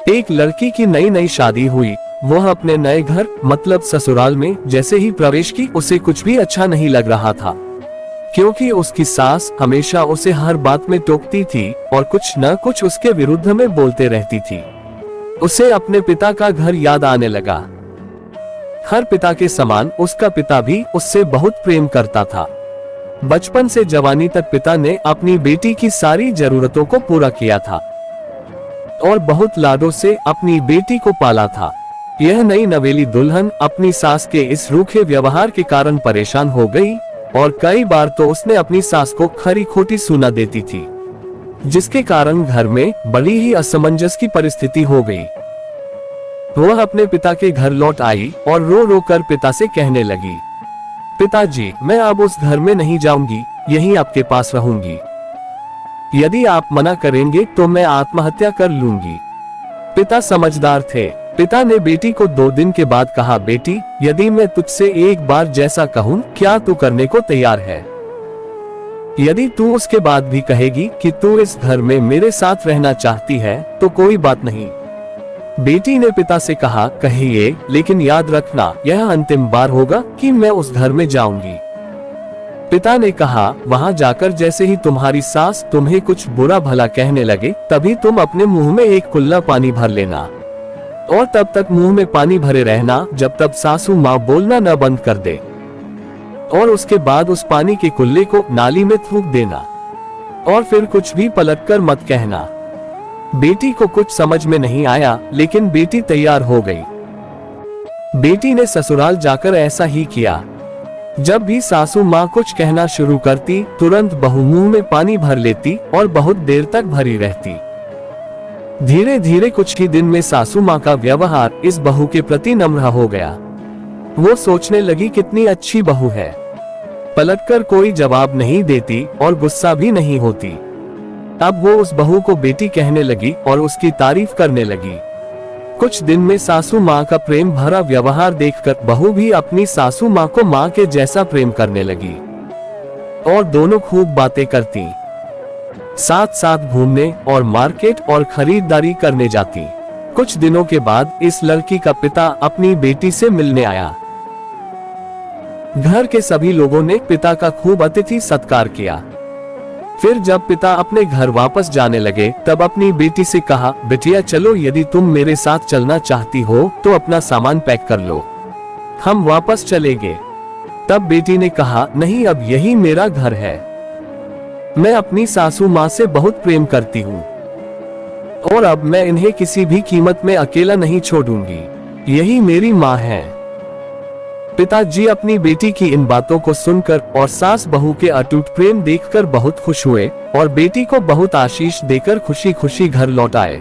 एक लड़की की नई नई शादी हुई। वह अपने नए घर मतलब ससुराल में जैसे ही प्रवेश की उसे कुछ भी अच्छा नहीं लग रहा था, क्योंकि उसकी सास हमेशा उसे हर बात में टोकती थी और कुछ न कुछ उसके विरुद्ध में बोलते रहती थी। उसे अपने पिता का घर याद आने लगा। हर पिता के समान उसका पिता भी उससे बहुत प्रेम करता था। बचपन से जवानी तक पिता ने अपनी बेटी की सारी जरूरतों को पूरा किया था और बहुत लाडों से अपनी बेटी को पाला था। यह नई नवेली दुल्हन अपनी सास के इस रूखे व्यवहार के कारण परेशान हो गई और कई बार तो उसने अपनी सास को खरी खोटी सुना देती थी, जिसके कारण घर में बड़ी ही असमंजस की परिस्थिति हो गई। वह अपने पिता के घर लौट आई और रो रो कर पिता से कहने लगी, पिताजी, मैं अब उस घर में नहीं जाऊंगी, यहीं आपके पास रहूंगी। यदि आप मना करेंगे तो मैं आत्महत्या कर लूंगी। पिता समझदार थे। पिता ने बेटी को 2 दिन के बाद कहा, बेटी, यदि मैं तुझसे एक बार जैसा कहूँ, क्या तू करने को तैयार है? यदि तू उसके बाद भी कहेगी कि तू इस घर में मेरे साथ रहना चाहती है तो कोई बात नहीं। बेटी ने पिता से कहा, कहिए, लेकिन याद रखना यह अंतिम बार होगा कि मैं उस घर में जाऊंगी। पिता ने कहा, वहां जाकर जैसे ही तुम्हारी सास तुम्हें कुछ बुरा भला कहने लगे तभी तुम अपने मुंह में एक कुल्ला पानी भर लेना और तब तक मुंह में पानी भरे रहना जब तक सासू माँ बोलना न बंद कर दे, और उसके बाद उस पानी के कुल्ले को नाली में थूक देना और फिर कुछ भी पलटकर मत कहना। बेटी को कुछ समझ में नहीं आया, लेकिन बेटी तैयार हो गई। बेटी ने ससुराल जाकर ऐसा ही किया। जब भी सासू माँ कुछ कहना शुरू करती, तुरंत बहू मुंह में पानी भर लेती और बहुत देर तक भरी रहती। धीरे धीरे कुछ ही दिन में सासू माँ का व्यवहार इस बहू के प्रति नम्र हो गया। वो सोचने लगी, कितनी अच्छी बहू है, पलटकर कोई जवाब नहीं देती और गुस्सा भी नहीं होती। अब वो उस बहू को बेटी कहने लगी और उसकी तारीफ करने लगी। कुछ दिन में सासू माँ का प्रेम भरा व्यवहार देखकर बहू भी अपनी सासू माँ को माँ के जैसा प्रेम करने लगी और दोनों खूब बातें करती, साथ साथ घूमने और मार्केट और खरीदारी करने जाती। कुछ दिनों के बाद इस लड़की का पिता अपनी बेटी से मिलने आया। घर के सभी लोगों ने पिता का खूब अतिथि सत्कार किया। फिर जब पिता अपने घर वापस जाने लगे तब अपनी बेटी से कहा, बेटिया चलो, यदि तुम मेरे साथ चलना चाहती हो तो अपना सामान पैक कर लो, हम वापस चलेंगे। तब बेटी ने कहा, नहीं, अब यही मेरा घर है। मैं अपनी सासू माँ से बहुत प्रेम करती हूँ और अब मैं इन्हें किसी भी कीमत में अकेला नहीं छोड़ूंगी, यही मेरी माँ है। पिताजी अपनी बेटी की इन बातों को सुनकर और सास बहू के अटूट प्रेम देखकर बहुत खुश हुए और बेटी को बहुत आशीष देकर खुशी खुशी घर लौट आए।